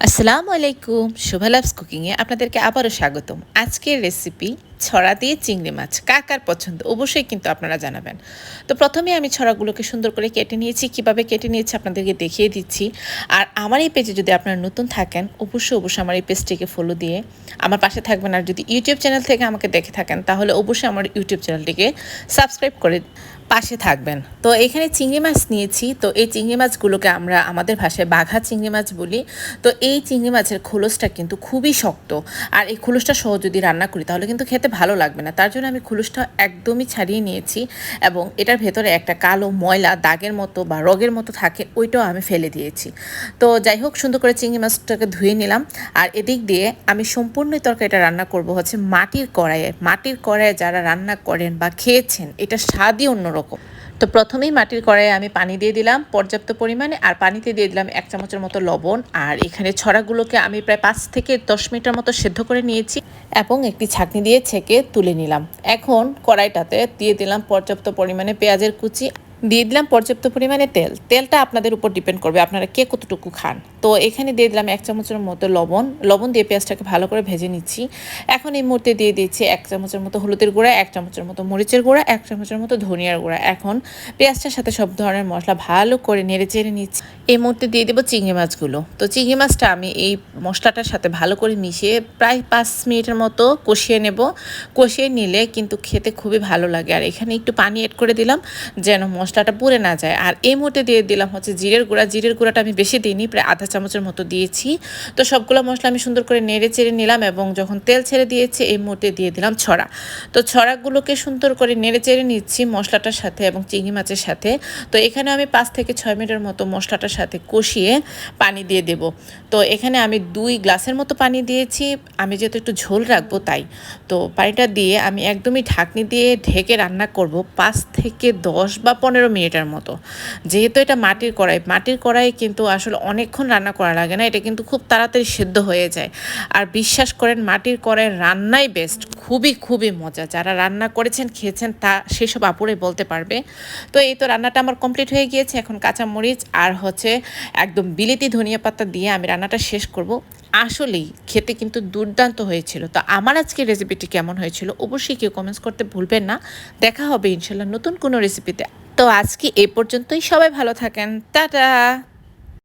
আসসালামু আলাইকুম, শুভ লাভস কুকিংয়ে আপনাদেরকে আবারও স্বাগতম। আজকের রেসিপি ছড়া দিয়ে চিংড়ি মাছ। কার কার পছন্দ অবশ্যই কিন্তু আপনারা জানাবেন। তো প্রথমে আমি ছড়াগুলোকে সুন্দর করে কেটে নিয়েছি। কিভাবে কেটে নিয়েছি আপনাদেরকে দেখিয়ে দিচ্ছি। আর আমার এই পেজে যদি আপনারা নতুন থাকেন অবশ্যই আমার এই পেজটিকে ফলো দিয়ে আমার পাশে থাকবেন। আর যদি ইউটিউব চ্যানেল থেকে আমাকে দেখে থাকেন তাহলে অবশ্যই আমার ইউটিউব চ্যানেলটিকে সাবস্ক্রাইব করে পাশে থাকবেন। তো এখানে চিংড়ি মাছ নিয়েছি। তো এই চিংড়ি মাছগুলোকে আমরা আমাদের ভাষায় বাঘা চিংড়ি মাছ বলি। তো এই চিংড়ি মাছের খোলসটা কিন্তু খুবই শক্ত, আর এই খোলসটা সহ যদি রান্না করি তাহলে কিন্তু খেতে ভালো লাগবে না। তার জন্য আমি খোলসটা একদমই ছাড়িয়ে নিয়েছি এবং এটার ভেতরে একটা কালো ময়লা দাগের মতো বা রগের মতো থাকে, ওইটাও আমি ফেলে দিয়েছি। তো যাই হোক, সুন্দর করে চিংড়ি মাছটাকে ধুয়ে নিলাম। আর এদিক দিয়ে আমি সম্পূর্ণ তরকারিটা রান্না করব হচ্ছে মাটির কড়াইয়ে। মাটির কড়াইয়ে যারা রান্না করেন বা খেয়েছেন, এটা স্বাদই অন্যরকম। তো প্রথমেই মাটির কড়াইয়ে আমি পানি দিয়ে দিলাম পর্যাপ্ত পরিমাণে, আর পানিতে দিয়ে দিলাম 1 চামচের মতো লবণ। আর এখানে ছড়াগুলোকে আমি প্রায় 5 থেকে 10 মিনিটের মতো সেদ্ধ করে নিয়েছি এবং একটি ছাঁকনি দিয়ে ছেঁকে তুলে নিলাম। এখন কড়াইটাতে দিয়ে দিলাম পর্যাপ্ত পরিমাণে পেঁয়াজের কুচি, দিয়ে দিলাম পর্যাপ্ত পরিমাণে তেল। তেলটা আপনাদের উপর ডিপেন্ড করবে আপনারা কে কতটুকু খান। তো এখানে দিয়ে দিলাম 1 চামচের মতো লবণ দিয়ে পেঁয়াজটাকে ভালো করে ভেজে নিচ্ছি। এখন এই মুহূর্তে দিয়ে দিচ্ছি 1 চামচের মতো হলুদের গুঁড়া, 1 চামচের মতো মরিচের গুঁড়া, 1 চামচের মতো ধনিয়ার গুঁড়া। এখন পেঁয়াজটার সাথে সব ধরনের মশলা ভালো করে নেড়ে চেড়ে নিচ্ছি। এই মুহূর্তে দিয়ে দেবো চিংড়ি মাছগুলো। তো চিংড়ি মাছটা আমি এই মশলাটার সাথে ভালো করে মিশিয়ে প্রায় 5 মিনিটের মতো কষিয়ে নেব। কষিয়ে নিলে কিন্তু খেতে খুবই ভালো লাগে। আর এখানে একটু পানি অ্যাড করে দিলাম যেন মশলাটা পুড়ে না যায়। আর এই মুহূর্তে দিয়ে দিলাম হচ্ছে জিরের গুঁড়া। জিরের গুঁড়াটা আমি বেশি দিইনি, প্রায় আধা চামচের মতো দিয়েছি। তো সবগুলো মশলা আমি সুন্দর করে নেড়ে চেড়ে নিলাম এবং যখন তেল ছেড়ে দিয়েছে এই মুহূর্তে দিয়ে দিলাম ছড়া। তো ছড়াগুলোকে সুন্দর করে নেড়ে চেড়ে নিচ্ছি মশলাটার সাথে এবং চিংড়ি মাছের সাথে। তো এখানে আমি 5 থেকে 6 মিনিটের মতো মশলাটার সাথে কষিয়ে পানি দিয়ে দেব। তো এখানে আমি 2 গ্লাসের মতো পানি দিয়েছি, আমি যেহেতু একটু ঝোল রাখবো তাই। তো পানিটা দিয়ে আমি একদমই ঢাকনি দিয়ে ঢেকে রান্না করব 5 থেকে 10 বা 15 মিনিটের মতো। যেহেতু এটা মাটির কড়াই কিন্তু আসলে অনেকক্ষণ রান্না করা লাগে না, এটা কিন্তু খুব তাড়াতাড়ি সেদ্ধ হয়ে যায়। আর বিশ্বাস করেন মাটির কড়াইয়ের রান্নাই বেস্ট, খুবই খুবই মজা। যারা রান্না করেছেন খেয়েছেন তা সেসব আপুরে বলতে পারবে। তো এই তো রান্নাটা আমার কমপ্লিট হয়ে গিয়েছে। এখন কাঁচামরিচ আর হচ্ছে একদম বিলেতি ধনিয়া পাতা দিয়ে আমি রান্নাটা শেষ করব। আসলেই খেতে কিন্তু দুর্দান্ত হয়েছিল। তো আমার আজকের রেসিপিটি কেমন হয়েছিল অবশ্যই কেউ কমেন্টস করতে ভুলবেন না। দেখা হবে ইনশাল্লাহ নতুন কোনো রেসিপিতে। তো আজকে এ পর্যন্তই, সবাই ভালো থাকেন, টাটা।